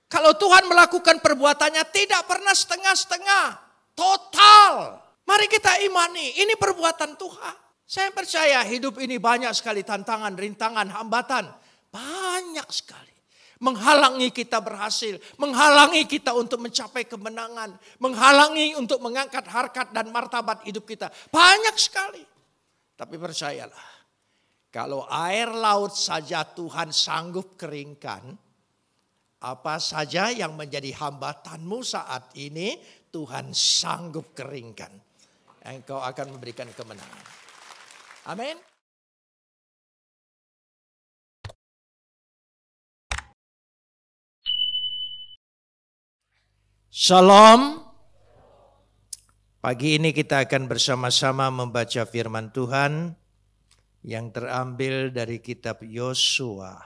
Kalau Tuhan melakukan perbuatannya tidak pernah setengah-setengah. Total. Mari kita imani, ini perbuatan Tuhan. Saya percaya hidup ini banyak sekali tantangan, rintangan, hambatan. Banyak sekali. Menghalangi kita berhasil. Menghalangi kita untuk mencapai kemenangan. Menghalangi untuk mengangkat harkat dan martabat hidup kita. Banyak sekali. Tapi percayalah. Kalau air laut saja Tuhan sanggup keringkan. Apa saja yang menjadi hambatanmu saat ini Tuhan sanggup keringkan. Engkau akan memberikan kemenangan. Amin. Shalom. Pagi ini kita akan bersama-sama membaca firman Tuhan yang terambil dari kitab Yosua.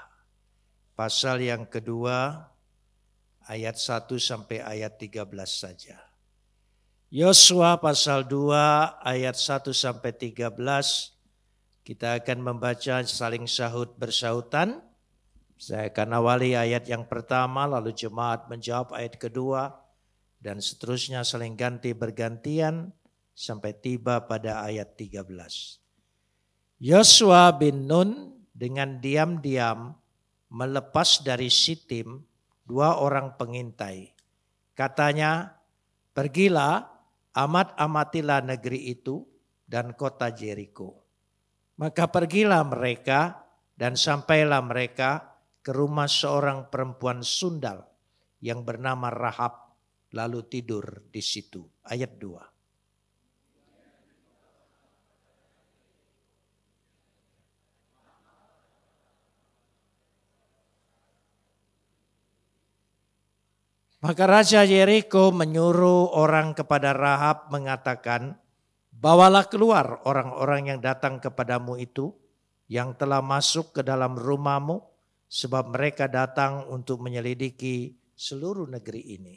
Pasal yang kedua ayat 1 sampai ayat 13 saja. Yosua pasal 2 ayat 1 sampai 13. Kita akan membaca saling sahut bersahutan. Saya akan awali ayat yang pertama, lalu jemaat menjawab ayat kedua, dan seterusnya saling ganti bergantian sampai tiba pada ayat 13. Yosua bin Nun dengan diam-diam melepas dari Sitim 2 orang pengintai. Katanya, pergilah, amat-amatilah negeri itu dan kota Jeriko. Maka pergilah mereka dan sampailah mereka ke rumah seorang perempuan sundal yang bernama Rahab, lalu tidur di situ. Ayat 2. Maka Raja Yeriko menyuruh orang kepada Rahab mengatakan, bawalah keluar orang-orang yang datang kepadamu itu, yang telah masuk ke dalam rumahmu, sebab mereka datang untuk menyelidiki seluruh negeri ini.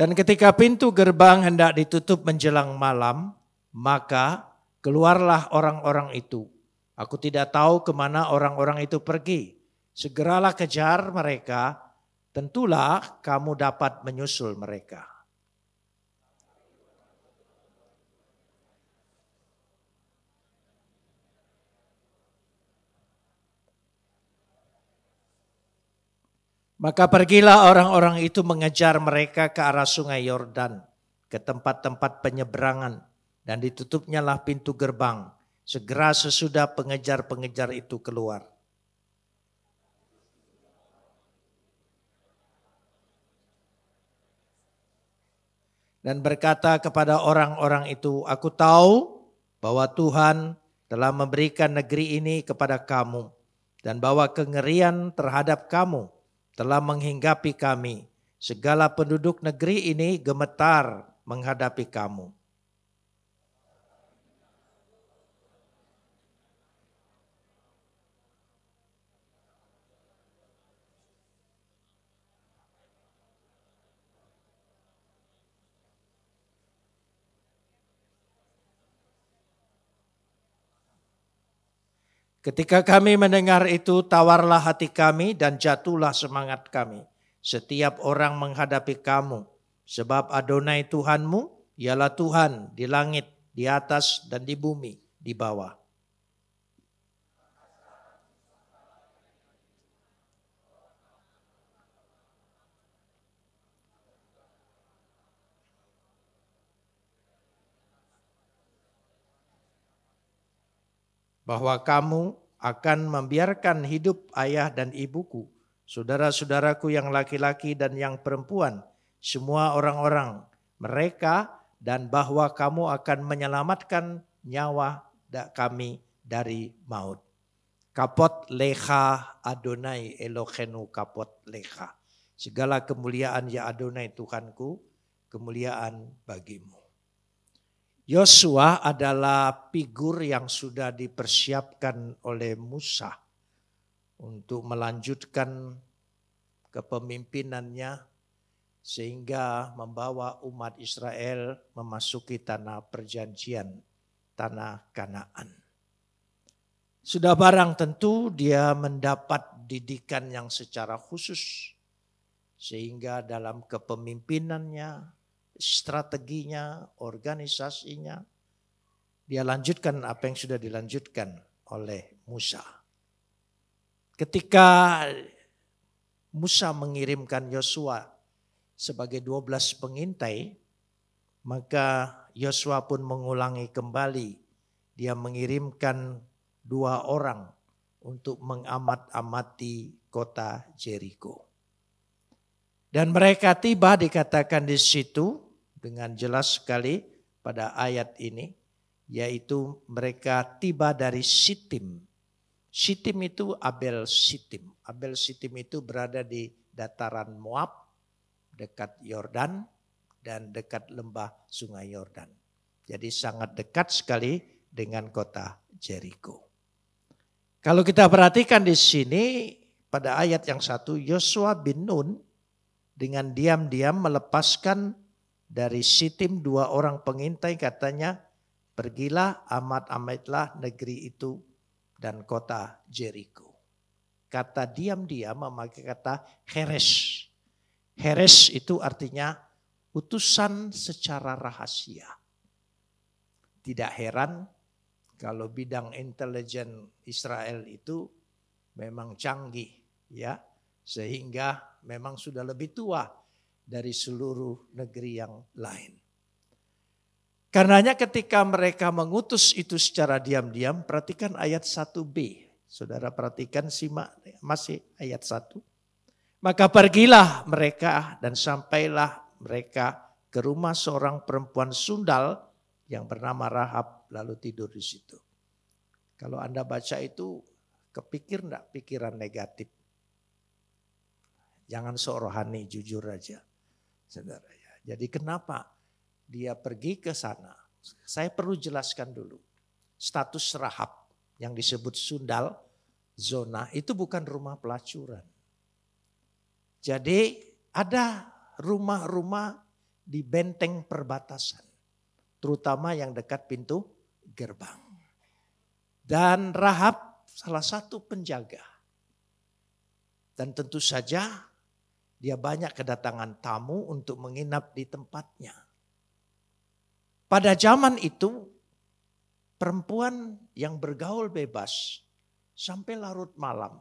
Dan ketika pintu gerbang hendak ditutup menjelang malam, maka keluarlah orang-orang itu. Aku tidak tahu kemana orang-orang itu pergi. Segeralah kejar mereka, tentulah kamu dapat menyusul mereka. Maka pergilah orang-orang itu mengejar mereka ke arah sungai Yordan, ke tempat-tempat penyeberangan, dan ditutupnyalah pintu gerbang. Segera sesudah pengejar-pengejar itu keluar. Dan berkata kepada orang-orang itu, aku tahu bahwa Tuhan telah memberikan negeri ini kepada kamu, dan bahwa kengerian terhadap kamu telah menghinggapi kami. Segala penduduk negeri ini gemetar menghadapi kamu. Ketika kami mendengar itu, tawarlah hati kami dan jatuhlah semangat kami. Setiap orang menghadapi kamu. Sebab Adonai Tuhanmu ialah Tuhan di langit, di atas dan di bumi, di bawah. Bahwa kamu akan membiarkan hidup ayah dan ibuku, saudara-saudaraku yang laki-laki dan yang perempuan, semua orang-orang mereka, dan bahwa kamu akan menyelamatkan nyawa kami dari maut. Kapot lecha Adonai Elohenu kapot lecha. Segala kemuliaan ya Adonai Tuhanku, kemuliaan bagimu. Yosua adalah figur yang sudah dipersiapkan oleh Musa untuk melanjutkan kepemimpinannya sehingga membawa umat Israel memasuki tanah perjanjian, tanah Kanaan. Sudah barang tentu dia mendapat didikan yang secara khusus, sehingga dalam kepemimpinannya, strateginya, organisasinya, dia lanjutkan apa yang sudah dilanjutkan oleh Musa. Ketika Musa mengirimkan Yosua sebagai 12 pengintai, maka Yosua pun mengulangi kembali. Dia mengirimkan 2 orang untuk mengamat-amati kota Jericho. Dan mereka tiba, dikatakan di situ dengan jelas sekali pada ayat ini, yaitu mereka tiba dari Sitim. Sitim itu Abel Sitim. Abel Sitim itu berada di dataran Moab, dekat Yordan dan dekat lembah sungai Yordan. Jadi sangat dekat sekali dengan kota Jericho. Kalau kita perhatikan di sini pada ayat yang 1, Yosua bin Nun dengan diam-diam melepaskan dari Sitim 2 orang pengintai, katanya, pergilah amat-amatlah negeri itu dan kota Jericho. Kata diam-diam memakai kata heres. Heres itu artinya utusan secara rahasia. Tidak heran kalau bidang intelijen Israel itu memang canggih, ya, sehingga memang sudah lebih tua dari seluruh negeri yang lain. Karenanya ketika mereka mengutus itu secara diam-diam, perhatikan ayat 1b. Saudara perhatikan, simak masih ayat 1. Maka pergilah mereka dan sampailah mereka ke rumah seorang perempuan sundal yang bernama Rahab, lalu tidur di situ. Kalau Anda baca itu, kepikir enggak pikiran negatif? Jangan sok rohani, jujur aja, saudara. Jadi kenapa dia pergi ke sana? Saya perlu jelaskan dulu. Status Rahab yang disebut sundal, zona, itu bukan rumah pelacuran. Jadi ada rumah-rumah di benteng perbatasan, terutama yang dekat pintu gerbang. Dan Rahab salah satu penjaga. Dan tentu saja dia banyak kedatangan tamu untuk menginap di tempatnya. Pada zaman itu, perempuan yang bergaul bebas sampai larut malam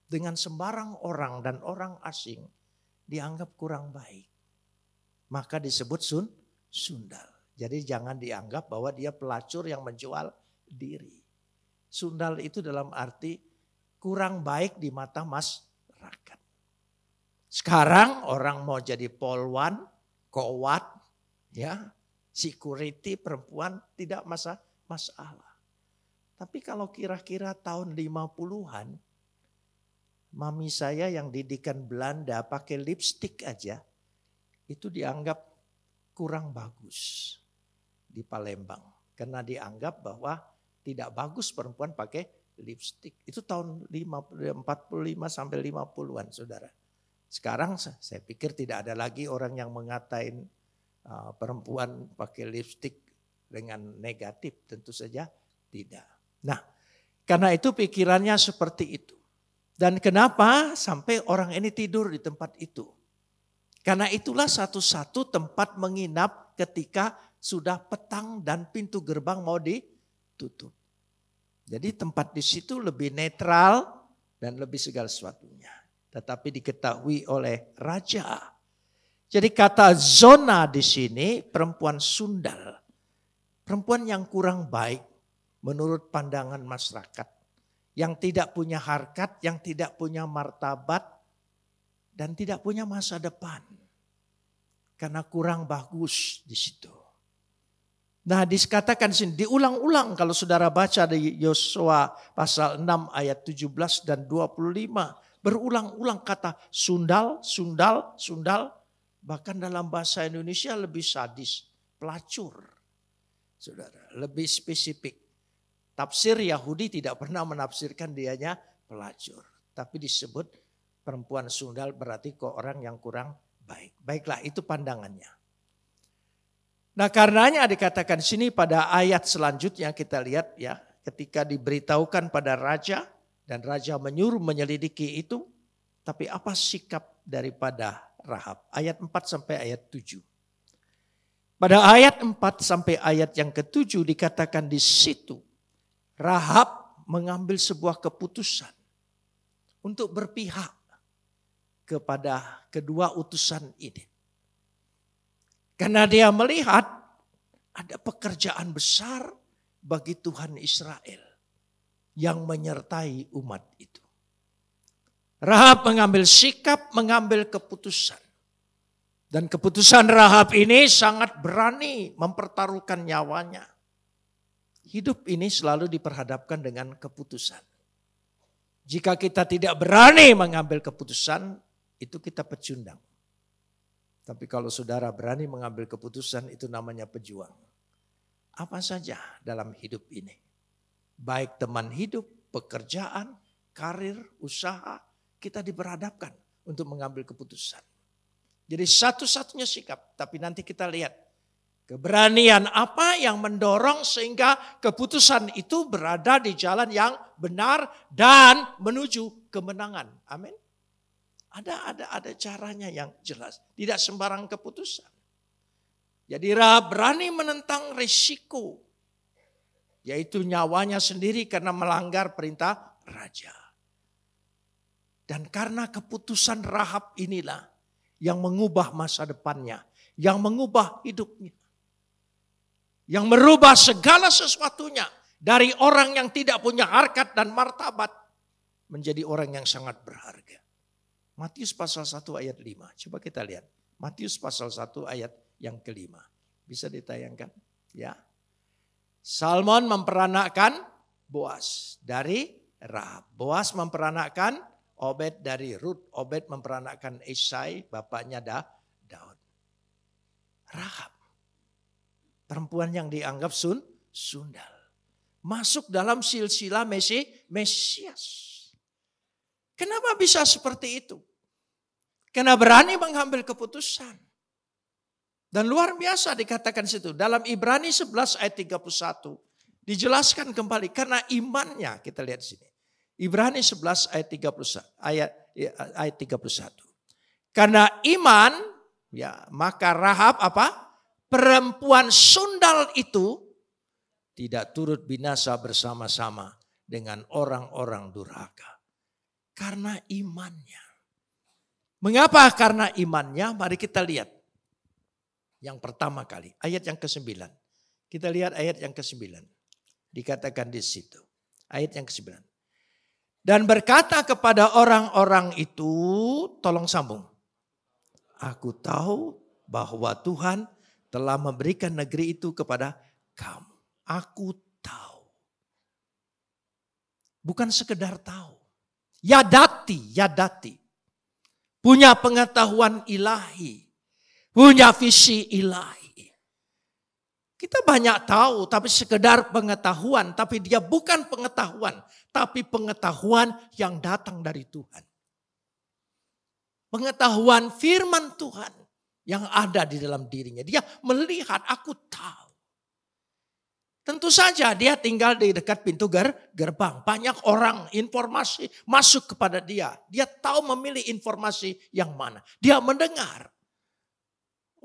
dengan sembarang orang dan orang asing dianggap kurang baik. Maka disebut sundal. Jadi jangan dianggap bahwa dia pelacur yang menjual diri. Sundal itu dalam arti kurang baik di mata masyarakat. Sekarang orang mau jadi polwan, kowat, ya, security perempuan tidak masalah. Tapi kalau kira-kira tahun 50-an, mami saya yang didikan Belanda pakai lipstik aja, itu dianggap kurang bagus di Palembang. Karena dianggap bahwa tidak bagus perempuan pakai lipstik. Itu tahun 45 sampai 50-an, saudara. Sekarang saya pikir tidak ada lagi orang yang mengatain perempuan pakai lipstik dengan negatif, tentu saja tidak. Nah, karena itu pikirannya seperti itu. Dan kenapa sampai orang ini tidur di tempat itu? Karena itulah satu-satu tempat menginap ketika sudah petang dan pintu gerbang mau ditutup. Jadi tempat di situ lebih netral dan lebih segala sesuatunya. Tetapi diketahui oleh raja. Jadi kata zona di sini perempuan sundal. Perempuan yang kurang baik menurut pandangan masyarakat. Yang tidak punya harkat, yang tidak punya martabat. Dan tidak punya masa depan. Karena kurang bagus di situ. Nah dikatakan di sini, diulang-ulang kalau saudara baca di Yosua pasal 6 ayat 17 dan 25. Berulang-ulang kata sundal, sundal, sundal. Bahkan dalam bahasa Indonesia lebih sadis, pelacur. Saudara, lebih spesifik. Tafsir Yahudi tidak pernah menafsirkan dianya pelacur. Tapi disebut perempuan sundal berarti kok orang yang kurang baik. Baiklah, itu pandangannya. Nah, karenanya dikatakan sini pada ayat selanjutnya kita lihat ya, ketika diberitahukan pada raja dan raja menyuruh menyelidiki itu, tapi apa sikap daripada Rahab? Ayat 4 sampai ayat 7. Pada ayat 4 sampai ayat yang ke-7 dikatakan di situ Rahab mengambil sebuah keputusan untuk berpihak kepada kedua utusan ini. Karena dia melihat ada pekerjaan besar bagi Tuhan Israel yang menyertai umat itu. Rahab mengambil sikap, mengambil keputusan. Dan keputusan Rahab ini sangat berani mempertaruhkan nyawanya. Hidup ini selalu diperhadapkan dengan keputusan. Jika kita tidak berani mengambil keputusan, itu kita pecundang. Tapi kalau saudara berani mengambil keputusan, itu namanya pejuang. Apa saja dalam hidup ini. Baik teman hidup, pekerjaan, karir, usaha, kita diperhadapkan untuk mengambil keputusan. Jadi satu-satunya sikap, tapi nanti kita lihat keberanian apa yang mendorong sehingga keputusan itu berada di jalan yang benar dan menuju kemenangan. Amin. Ada caranya yang jelas. Tidak sembarang keputusan. Jadi Rahab berani menentang risiko. Yaitu nyawanya sendiri karena melanggar perintah raja. Dan karena keputusan Rahab inilah yang mengubah masa depannya. Yang mengubah hidupnya. Yang merubah segala sesuatunya. Dari orang yang tidak punya harkat dan martabat. Menjadi orang yang sangat berharga. Matius pasal 1 ayat 5. Coba kita lihat. Matius pasal 1 ayat yang ke-5. Bisa ditayangkan? Ya. Salmon memperanakkan Boas dari Rahab. Boas memperanakkan Obed dari Rut. Obed memperanakkan Isai, bapaknya Daud. Rahab. Perempuan yang dianggap sundal. Masuk dalam silsilah Mesias. Kenapa bisa seperti itu? Karena berani mengambil keputusan. Dan luar biasa dikatakan situ. Dalam Ibrani 11 ayat 31. Dijelaskan kembali karena imannya. Kita lihat sini. Ibrani 11 ayat 31. Karena iman, ya maka Rahab apa? Perempuan sundal itu tidak turut binasa bersama-sama dengan orang-orang durhaka. Karena imannya. Mengapa karena imannya? Mari kita lihat. Yang pertama kali. Ayat yang ke-9. Kita lihat ayat yang ke-9. Dikatakan di situ. Ayat yang ke-9. Dan berkata kepada orang-orang itu. Tolong sambung. Aku tahu bahwa Tuhan telah memberikan negeri itu kepada kamu. Aku tahu. Bukan sekedar tahu. Yadati. Punya pengetahuan ilahi. Punya visi ilahi. Kita banyak tahu tapi sekedar pengetahuan. Tapi dia bukan pengetahuan. Tapi pengetahuan yang datang dari Tuhan. Pengetahuan firman Tuhan yang ada di dalam dirinya. Dia melihat, aku tahu. Tentu saja dia tinggal di dekat pintu gerbang. Banyak orang informasi masuk kepada dia. Dia tahu memilih informasi yang mana. Dia mendengar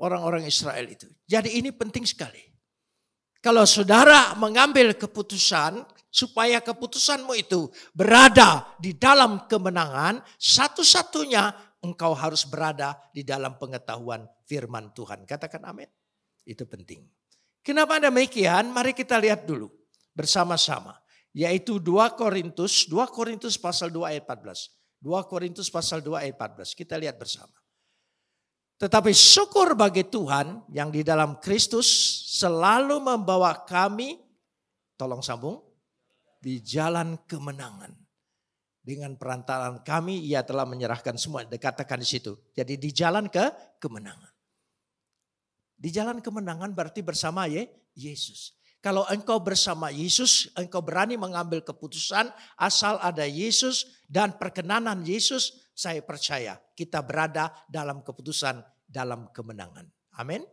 orang-orang Israel itu. Jadi ini penting sekali. Kalau saudara mengambil keputusan supaya keputusanmu itu berada di dalam kemenangan, satu-satunya engkau harus berada di dalam pengetahuan firman Tuhan. Katakan amin. Itu penting. Kenapa demikian? Mari kita lihat dulu bersama-sama. Yaitu 2 Korintus pasal 2 ayat 14. 2 Korintus pasal 2 ayat 14. Kita lihat bersama. Tetapi syukur bagi Tuhan yang di dalam Kristus selalu membawa kami, tolong sambung, di jalan kemenangan. Dengan perantaraan kami ia telah menyerahkan semua. Dikatakan di situ. Jadi di jalan kemenangan. Di jalan kemenangan berarti bersama Yesus. Kalau engkau bersama Yesus, engkau berani mengambil keputusan asal ada Yesus dan perkenanan Yesus, saya percaya kita berada dalam keputusan dalam kemenangan. Amin.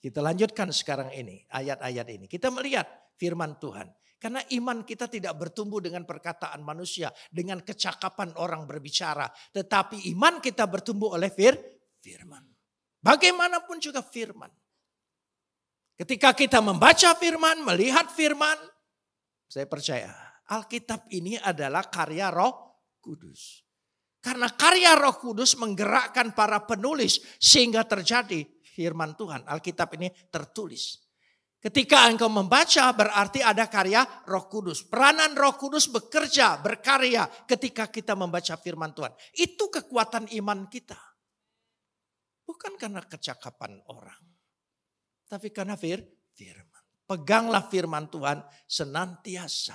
Kita lanjutkan sekarang ini, ayat-ayat ini. Kita melihat firman Tuhan. Karena iman kita tidak bertumbuh dengan perkataan manusia, dengan kecakapan orang berbicara. Tetapi iman kita bertumbuh oleh firman. Bagaimanapun juga firman. Ketika kita membaca firman, melihat firman, saya percaya Alkitab ini adalah karya Roh Kudus. Karena karya Roh Kudus menggerakkan para penulis sehingga terjadi firman Tuhan. Alkitab ini tertulis. Ketika engkau membaca berarti ada karya Roh Kudus. Peranan Roh Kudus bekerja, berkarya ketika kita membaca firman Tuhan. Itu kekuatan iman kita. Bukan karena kecakapan orang. Tapi karena firman. Peganglah firman Tuhan senantiasa.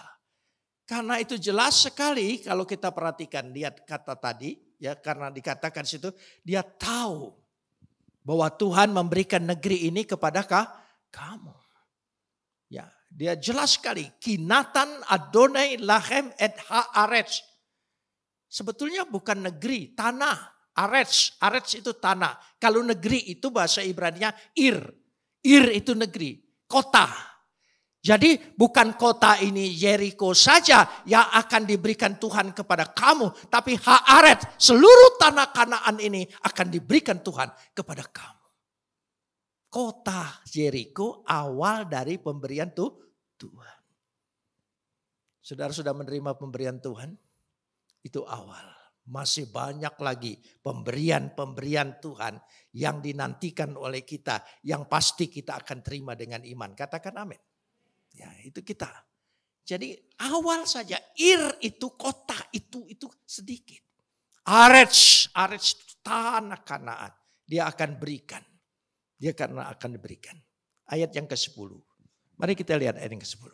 Karena itu jelas sekali kalau kita perhatikan. Lihat kata tadi. Ya, karena dikatakan situ. Dia tahu bahwa Tuhan memberikan negeri ini kepada kamu. Ya, dia jelas sekali. Kinatan Adonai Lahem et Haaretz. Sebetulnya bukan negeri, tanah. Aretz itu tanah. Kalau negeri itu bahasa Ibraninya Ir. Ir itu negeri, kota. Jadi bukan kota ini Yeriko saja yang akan diberikan Tuhan kepada kamu. Tapi Haaretz, seluruh tanah Kanaan ini akan diberikan Tuhan kepada kamu. Kota Yeriko awal dari pemberian Tuhan. Saudara sudah menerima pemberian Tuhan? Itu awal. Masih banyak lagi pemberian-pemberian Tuhan yang dinantikan oleh kita. Yang pasti kita akan terima dengan iman. Katakan amin. Ya, itu kita. Jadi awal saja Ir itu kota itu sedikit. Aretz itu tanah Kanaan. Dia akan berikan. Dia karena akan diberikan. Ayat yang ke-10. Mari kita lihat ayat yang ke-10.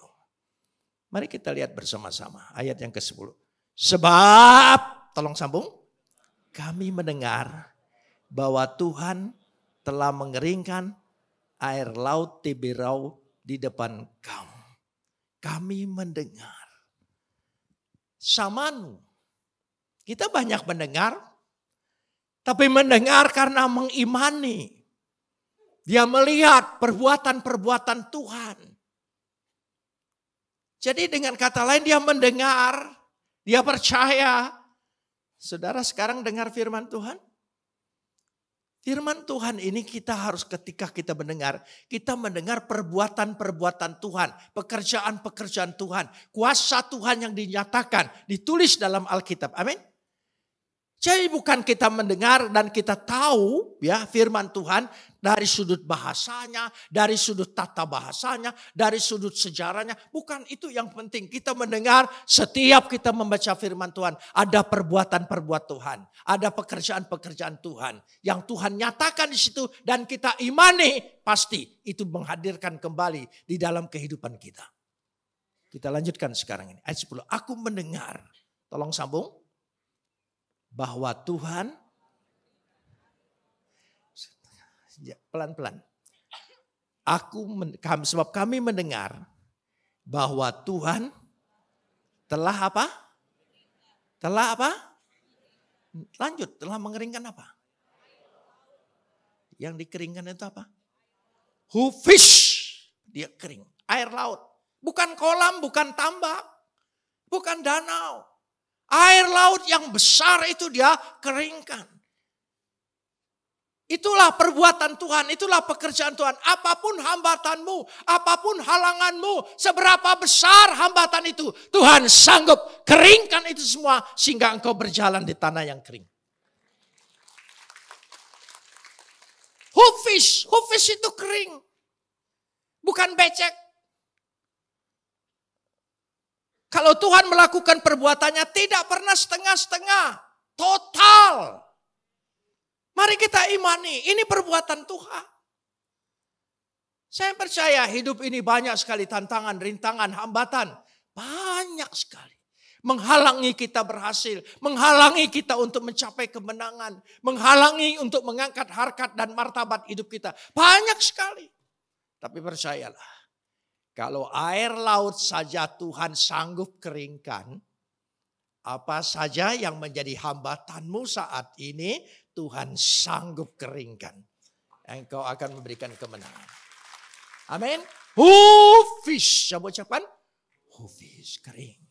Mari kita lihat bersama-sama ayat yang ke-10. Sebab, tolong sambung. Kami mendengar bahwa Tuhan telah mengeringkan air laut Tiberau di depan kamu. Kami mendengar. Samanu. Kita banyak mendengar. Tapi mendengar karena mengimani. Dia melihat perbuatan-perbuatan Tuhan. Jadi dengan kata lain dia mendengar, dia percaya. Saudara sekarang dengar firman Tuhan? Firman Tuhan ini kita harus ketika kita mendengar perbuatan-perbuatan Tuhan, pekerjaan-pekerjaan Tuhan, kuasa Tuhan yang dinyatakan, ditulis dalam Alkitab. Amin. Jadi bukan kita mendengar dan kita tahu ya firman Tuhan dari sudut bahasanya, dari sudut tata bahasanya, dari sudut sejarahnya. Bukan itu yang penting. Kita mendengar setiap kita membaca firman Tuhan. Ada perbuatan-perbuatan Tuhan. Ada pekerjaan-pekerjaan Tuhan. Yang Tuhan nyatakan di situ dan kita imani. Pasti itu menghadirkan kembali di dalam kehidupan kita. Kita lanjutkan sekarang ini. Ayat 10. Aku mendengar. Tolong sambung. Bahwa Tuhan, pelan-pelan. Sebab kami mendengar bahwa Tuhan telah apa? Telah apa? Lanjut, telah mengeringkan apa? Yang dikeringkan itu apa? Hufish, dia kering. Air laut, bukan kolam, bukan tambak, bukan danau. Air laut yang besar itu dia keringkan. Itulah perbuatan Tuhan, itulah pekerjaan Tuhan. Apapun hambatanmu, apapun halanganmu, seberapa besar hambatan itu, Tuhan sanggup keringkan itu semua sehingga engkau berjalan di tanah yang kering. Hufish itu kering. Bukan becek. Kalau Tuhan melakukan perbuatannya tidak pernah setengah-setengah. Total. Mari kita imani. Ini perbuatan Tuhan. Saya percaya hidup ini banyak sekali tantangan, rintangan, hambatan. Banyak sekali. Menghalangi kita berhasil. Menghalangi kita untuk mencapai kemenangan. Menghalangi untuk mengangkat harkat dan martabat hidup kita. Banyak sekali. Tapi percayalah. Kalau air laut saja Tuhan sanggup keringkan, apa saja yang menjadi hambatanmu saat ini Tuhan sanggup keringkan. Engkau akan memberikan kemenangan. Amin. Hufish. Coba ucapkan. Hufish. Kering.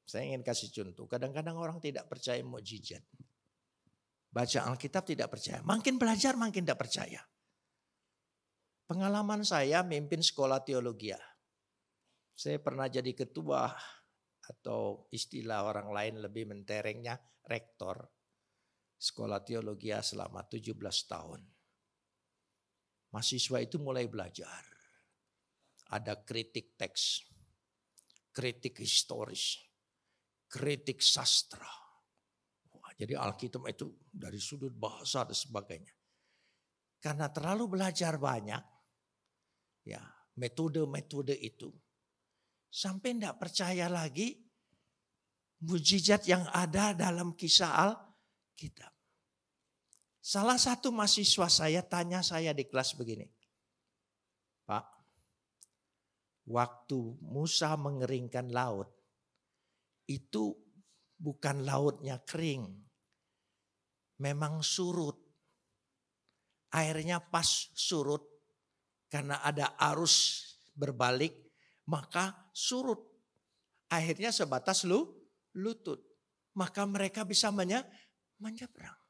Saya ingin kasih contoh. Kadang-kadang orang tidak percaya mukjizat. Baca Alkitab tidak percaya. Makin belajar makin tidak percaya. Pengalaman saya mimpin sekolah teologi. Saya pernah jadi ketua atau istilah orang lain lebih menterengnya rektor. Sekolah teologi selama 17 tahun. Mahasiswa itu mulai belajar. Ada kritik teks, kritik historis, kritik sastra. Wah, jadi Alkitab itu dari sudut bahasa dan sebagainya. Karena terlalu belajar banyak, ya metode-metode itu, sampai tidak percaya lagi mujizat yang ada dalam kisah Alkitab. Salah satu mahasiswa saya tanya saya di kelas begini, Pak, waktu Musa mengeringkan laut, itu bukan lautnya kering, memang surut. Airnya pas surut karena ada arus berbalik, maka surut. Akhirnya sebatas lutut. Maka mereka bisa menyeberang.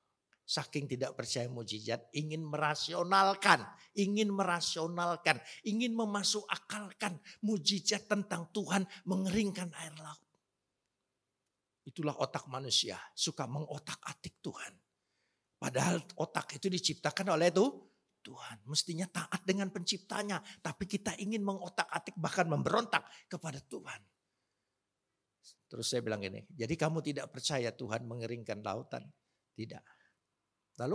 Saking tidak percaya mujizat, ingin merasionalkan, ingin memasuk akalkan mujizat tentang Tuhan mengeringkan air laut. Itulah otak manusia, suka mengotak-atik Tuhan. Padahal otak itu diciptakan oleh Tuhan. Mestinya taat dengan penciptanya. Tapi kita ingin mengotak-atik bahkan memberontak kepada Tuhan. Terus saya bilang gini, jadi kamu tidak percaya Tuhan mengeringkan lautan? Tidak. Lalu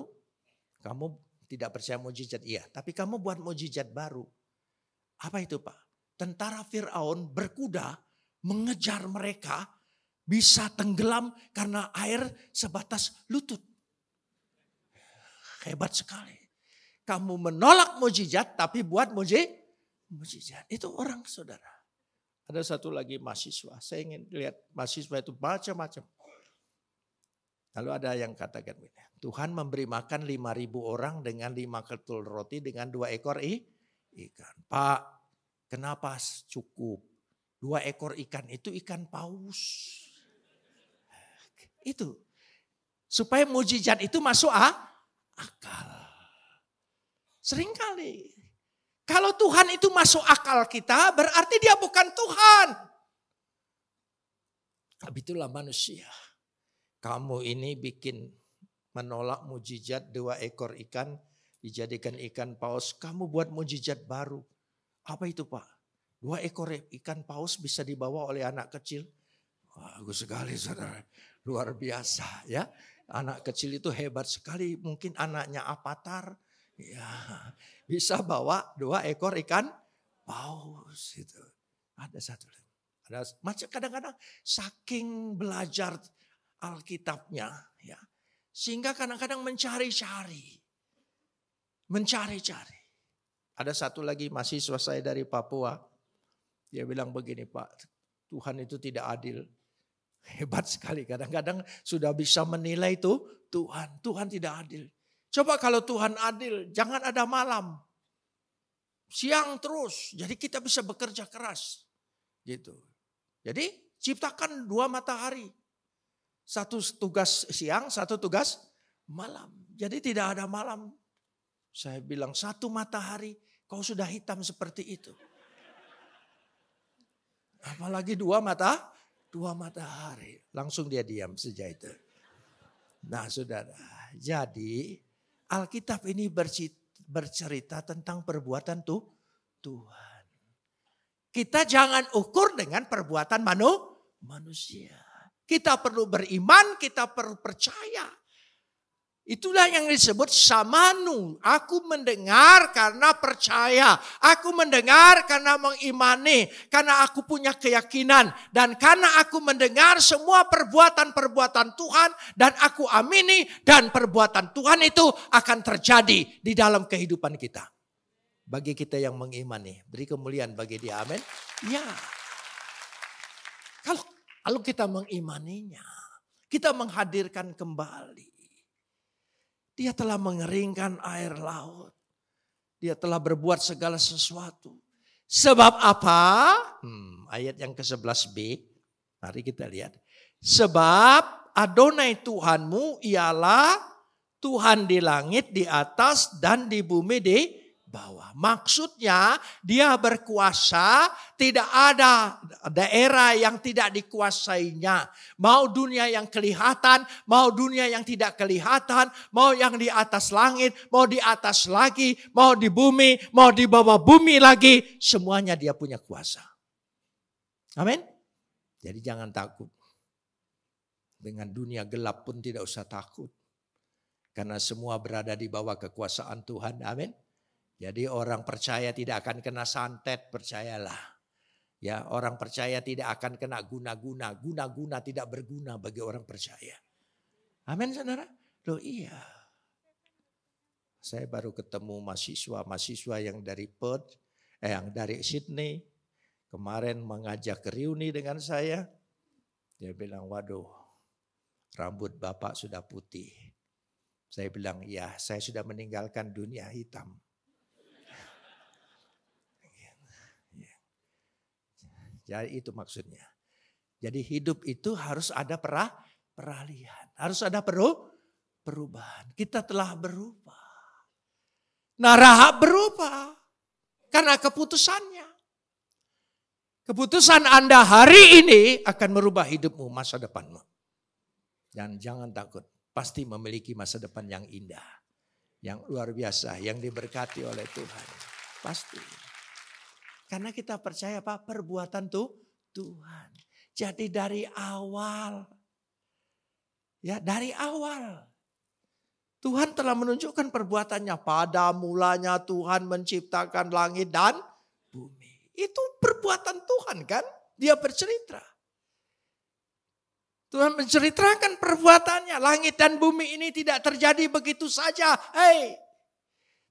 kamu tidak percaya mujizat? Iya. Tapi kamu buat mujizat baru. Apa itu Pak? Tentara Fir'aun berkuda mengejar mereka. Bisa tenggelam karena air sebatas lutut. Hebat sekali. Kamu menolak mujizat tapi buat mujizat. Itu orang saudara. Ada satu lagi mahasiswa. Saya ingin lihat mahasiswa itu macam-macam. Lalu ada yang katakan, Tuhan memberi makan 5.000 orang dengan 5 ketul roti dengan 2 ekor ikan. Pak, kenapa cukup? 2 ekor ikan itu ikan paus. Itu. Supaya mujizat itu masuk akal. Seringkali. Kalau Tuhan itu masuk akal kita, berarti dia bukan Tuhan. Tapi itulah manusia. Kamu ini bikin menolak mujizat 2 ekor ikan, dijadikan ikan paus. Kamu buat mujizat baru. Apa itu Pak? 2 ekor ikan paus bisa dibawa oleh anak kecil. Bagus sekali saudara. Luar biasa ya. Anak kecil itu hebat sekali. Mungkin anaknya Avatar. Ya, bisa bawa 2 ekor ikan paus. Itu. Ada satu lagi. Ada macam kadang-kadang saking belajar Alkitabnya. Ya, sehingga kadang-kadang mencari-cari. Ada satu lagi mahasiswa saya dari Papua. Dia bilang begini Pak. Tuhan itu tidak adil. Hebat sekali. Kadang-kadang sudah bisa menilai itu Tuhan. Tuhan tidak adil. Coba kalau Tuhan adil, jangan ada malam. Siang terus. Jadi kita bisa bekerja keras. Gitu. Jadi ciptakan 2 matahari. Satu tugas siang, satu tugas malam. Jadi tidak ada malam. Saya bilang 1 matahari, kau sudah hitam seperti itu. Apalagi 2 matahari. Langsung dia diam saja itu. Nah saudara, jadi Alkitab ini bercerita tentang perbuatan Tuhan. Kita jangan ukur dengan perbuatan manusia. Kita perlu beriman, kita perlu percaya. Itulah yang disebut samanu. Aku mendengar karena percaya. Aku mendengar karena mengimani. Karena aku punya keyakinan. Dan karena aku mendengar semua perbuatan-perbuatan Tuhan. Dan aku amini. Dan perbuatan Tuhan itu akan terjadi di dalam kehidupan kita. Bagi kita yang mengimani. Beri kemuliaan bagi dia. Amin. Ya. Kalau kita mengimaninya. Kita menghadirkan kembali. Dia telah mengeringkan air laut. Dia telah berbuat segala sesuatu. Sebab apa? Ayat yang ke-11b. Mari kita lihat. Sebab Adonai Tuhanmu ialah Tuhan di langit, di atas, dan di bumi di bawah. Maksudnya dia berkuasa, tidak ada daerah yang tidak dikuasainya. Mau dunia yang kelihatan, mau dunia yang tidak kelihatan, mau yang di atas langit, mau di atas lagi, mau di bumi, mau di bawah bumi lagi. Semuanya dia punya kuasa. Amin. Jadi jangan takut. Dengan dunia gelap pun tidak usah takut. Karena semua berada di bawah kekuasaan Tuhan. Amin. Jadi orang percaya tidak akan kena santet, percayalah. Ya, orang percaya tidak akan kena guna-guna. Guna-guna tidak berguna bagi orang percaya. Amin, saudara? Loh iya. Saya baru ketemu mahasiswa yang dari Perth, yang dari Sydney. Kemarin mengajak reuni dengan saya. Dia bilang, waduh, rambut Bapak sudah putih. Saya bilang, ya, saya sudah meninggalkan dunia hitam. Jadi itu maksudnya. Jadi hidup itu harus ada peralihan. Harus ada perubahan. Kita telah berubah. Nah, Rahab berubah. Karena keputusannya. Keputusan Anda hari ini akan merubah hidupmu, masa depanmu. Dan jangan takut. Pasti memiliki masa depan yang indah. Yang luar biasa. Yang diberkati oleh Tuhan. Pasti. Karena kita percaya apa? Perbuatan Tuhan. Jadi dari awal. Ya, dari awal. Tuhan telah menunjukkan perbuatannya. Pada mulanya Tuhan menciptakan langit dan bumi. Itu perbuatan Tuhan kan? Dia bercerita. Tuhan menceritakan perbuatannya. Langit dan bumi ini tidak terjadi begitu saja.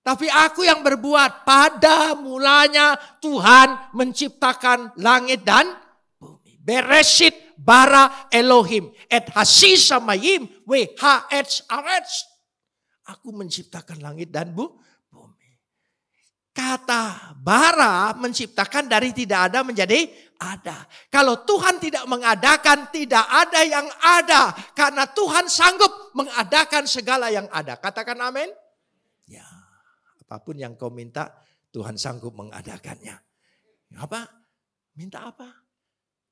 Tapi aku yang berbuat. Pada mulanya Tuhan menciptakan langit dan bumi. Bereshit bara Elohim. Et hasisamayim we haetz aretz. Aku menciptakan langit dan bumi. Kata bara menciptakan dari tidak ada menjadi ada. Kalau Tuhan tidak mengadakan, tidak ada yang ada. Karena Tuhan sanggup mengadakan segala yang ada. Katakan amin. Ya. Apapun yang kau minta, Tuhan sanggup mengadakannya. Apa? Minta apa?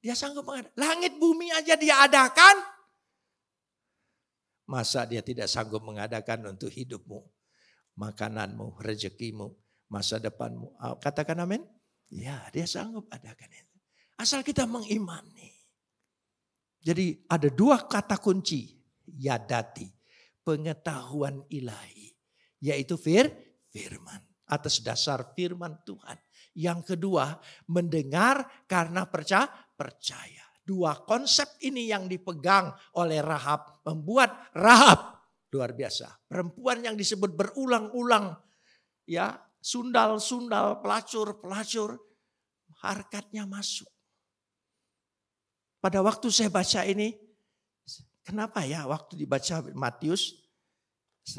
Dia sanggup mengadakan. Langit bumi aja dia adakan. Masa dia tidak sanggup mengadakan untuk hidupmu, makananmu, rezekimu, masa depanmu. Katakan amin. Ya, dia sanggup adakan itu. Asal kita mengimani. Jadi ada dua kata kunci. Yadati. Pengetahuan ilahi. Yaitu firman, atas dasar firman Tuhan. Yang kedua, mendengar karena percaya. Dua konsep ini yang dipegang oleh Rahab, membuat Rahab luar biasa. Perempuan yang disebut berulang-ulang, ya, sundal-sundal, pelacur, harkatnya masuk. Pada waktu saya baca ini, kenapa ya waktu dibaca Matius,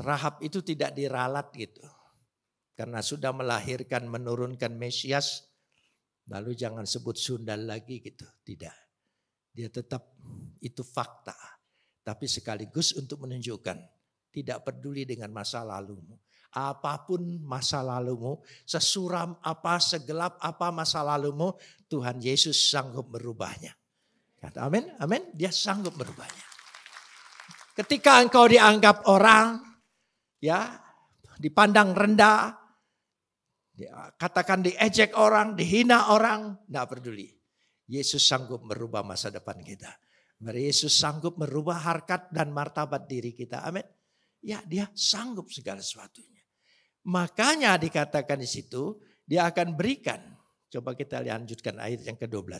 Rahab itu tidak diralat gitu. Karena sudah melahirkan, menurunkan Mesias. Lalu jangan sebut sundal lagi gitu. Tidak. Dia tetap itu fakta. Tapi sekaligus untuk menunjukkan. Tidak peduli dengan masa lalumu. Apapun masa lalumu. Sesuram apa, segelap apa masa lalumu. Tuhan Yesus sanggup merubahnya. Kata amin, amin. Dia sanggup merubahnya. Ketika engkau dianggap orang. Ya, dipandang rendah. Katakan diejek orang, dihina orang, tidak peduli. Yesus sanggup merubah masa depan kita. Yesus sanggup merubah harkat dan martabat diri kita. Amin. Ya, dia sanggup segala sesuatunya. Makanya dikatakan di situ, dia akan berikan. Coba kita lanjutkan ayat yang ke-12.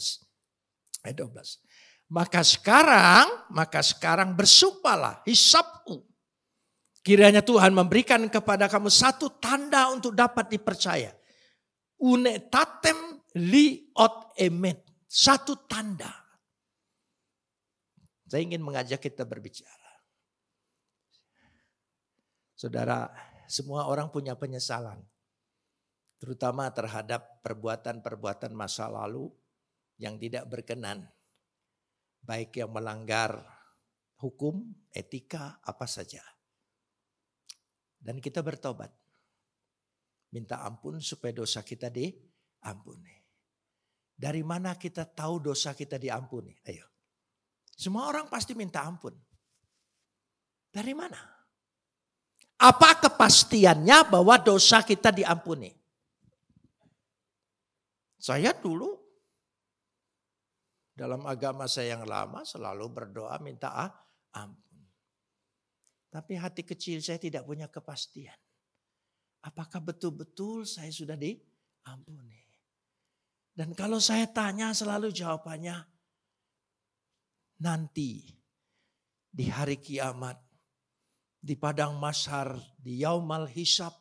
Ayat 12. Maka sekarang bersumpahlah, hisapku. Kiranya Tuhan memberikan kepada kamu satu tanda untuk dapat dipercaya. Unetatem liot emet. Satu tanda. Saya ingin mengajak kita berbicara. Saudara, semua orang punya penyesalan. Terutama terhadap perbuatan-perbuatan masa lalu yang tidak berkenan. Baik yang melanggar hukum, etika, apa saja. Dan kita bertobat. Minta ampun supaya dosa kita diampuni. Dari mana kita tahu dosa kita diampuni? Ayo. Semua orang pasti minta ampun. Dari mana? Apa kepastiannya bahwa dosa kita diampuni? Saya dulu dalam agama saya yang lama selalu berdoa minta ampun. Tapi hati kecil saya tidak punya kepastian. Apakah betul-betul saya sudah diampuni? Dan kalau saya tanya selalu jawabannya nanti di hari kiamat, di padang mahsyar, di yaumal hisab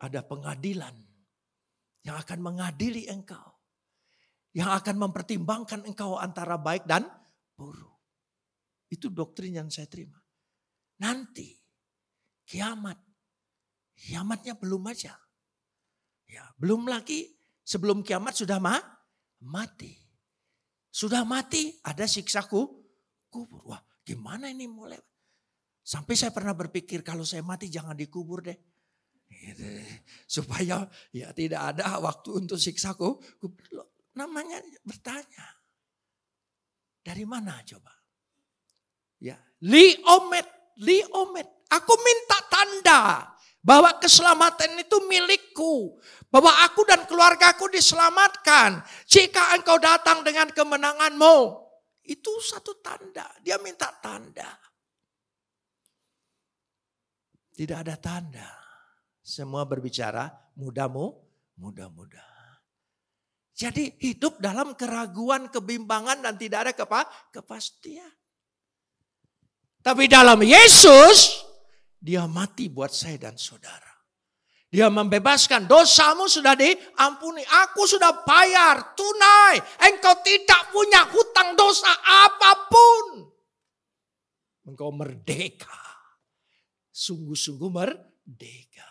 ada pengadilan yang akan mengadili engkau. Yang akan mempertimbangkan engkau antara baik dan buruk. Itu doktrin yang saya terima. Nanti kiamat. Kiamatnya belum aja. Ya, belum lagi sebelum kiamat sudah mati. Sudah mati ada siksa kubur. Wah, gimana ini mulai? Sampai saya pernah berpikir kalau saya mati jangan dikubur deh. Gitu. Supaya ya tidak ada waktu untuk siksa kubur. Namanya bertanya. Dari mana coba? Ya, liomet. Aku minta tanda bahwa keselamatan itu milikku. Bahwa aku dan keluargaku diselamatkan. Jika engkau datang dengan kemenanganmu. Itu satu tanda. Dia minta tanda. Tidak ada tanda. Semua berbicara mudah-mudah. Jadi hidup dalam keraguan, kebimbangan dan tidak ada kepastian. Tapi dalam Yesus, dia mati buat saya dan saudara. Dia membebaskan, dosamu sudah diampuni. Aku sudah bayar tunai. Engkau tidak punya hutang dosa apapun. Engkau merdeka. Sungguh-sungguh merdeka.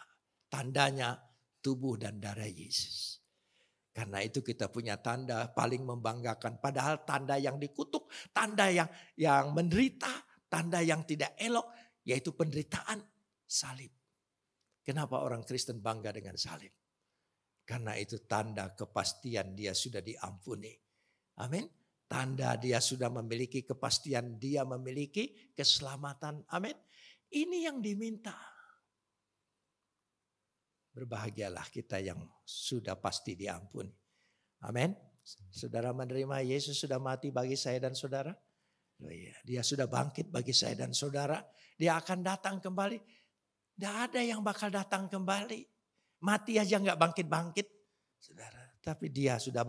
Tandanya tubuh dan darah Yesus. Karena itu kita punya tanda paling membanggakan. Padahal tanda yang dikutuk, tanda yang menderita, tanda yang tidak elok, yaitu penderitaan salib. Kenapa orang Kristen bangga dengan salib? Karena itu tanda kepastian dia sudah diampuni. Amin. Tanda dia sudah memiliki kepastian, dia memiliki keselamatan. Amin. Ini yang diminta. Berbahagialah kita yang sudah pasti diampuni. Amin. Saudara menerima Yesus sudah mati bagi saya dan saudara. Oh iya, dia sudah bangkit bagi saya dan saudara. Dia akan datang kembali. Tidak ada yang bakal datang kembali. Mati aja nggak bangkit-bangkit. Saudara. Tapi dia sudah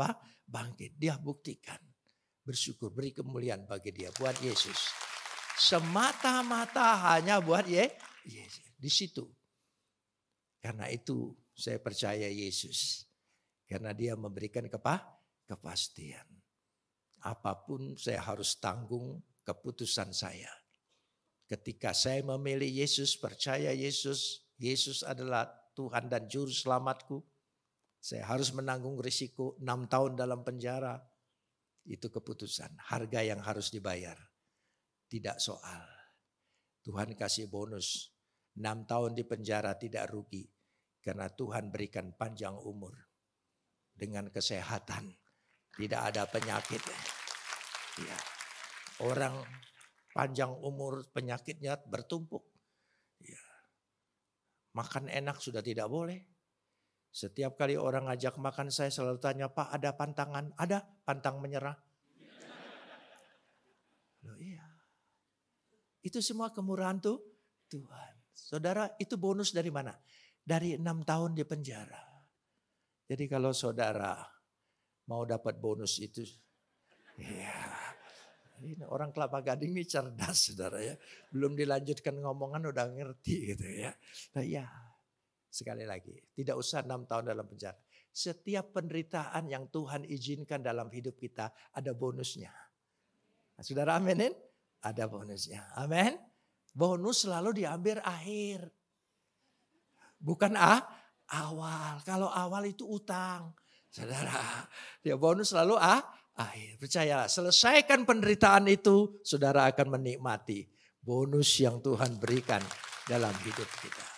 bangkit. Dia buktikan. Bersyukur, beri kemuliaan bagi dia. Buat Yesus. Semata-mata hanya buat Yesus. Di situ. Karena itu saya percaya Yesus. Karena dia memberikan kepastian. Apapun saya harus tanggung keputusan saya. Ketika saya memilih Yesus, percaya Yesus, Yesus adalah Tuhan dan Juru Selamatku. Saya harus menanggung risiko 6 tahun dalam penjara. Itu keputusan, harga yang harus dibayar. Tidak soal. Tuhan kasih bonus. 6 tahun di penjara tidak rugi. Karena Tuhan berikan panjang umur. Dengan kesehatan. Tidak ada penyakit. Ya. Orang panjang umur penyakitnya bertumpuk. Ya. Makan enak sudah tidak boleh. Setiap kali orang ngajak makan saya selalu tanya, Pak ada pantangan? Ada, pantang menyerah. Loh, iya. Itu semua kemurahan Tuhan. Saudara, itu bonus dari mana? Dari 6 tahun di penjara. Jadi kalau saudara mau dapat bonus itu, ya, ini orang Kelapa Gading ini cerdas saudara ya. Belum dilanjutkan ngomongan udah ngerti gitu ya. Nah, ya, sekali lagi, tidak usah 6 tahun dalam penjara. Setiap penderitaan yang Tuhan izinkan dalam hidup kita ada bonusnya. Nah, saudara aminin? Ada bonusnya. Amin. Bonus selalu diambil akhir. bukan awal. Kalau awal itu utang. Saudara, dia bonus selalu akhir. Percayalah, selesaikan penderitaan itu, saudara akan menikmati bonus yang Tuhan berikan dalam hidup kita.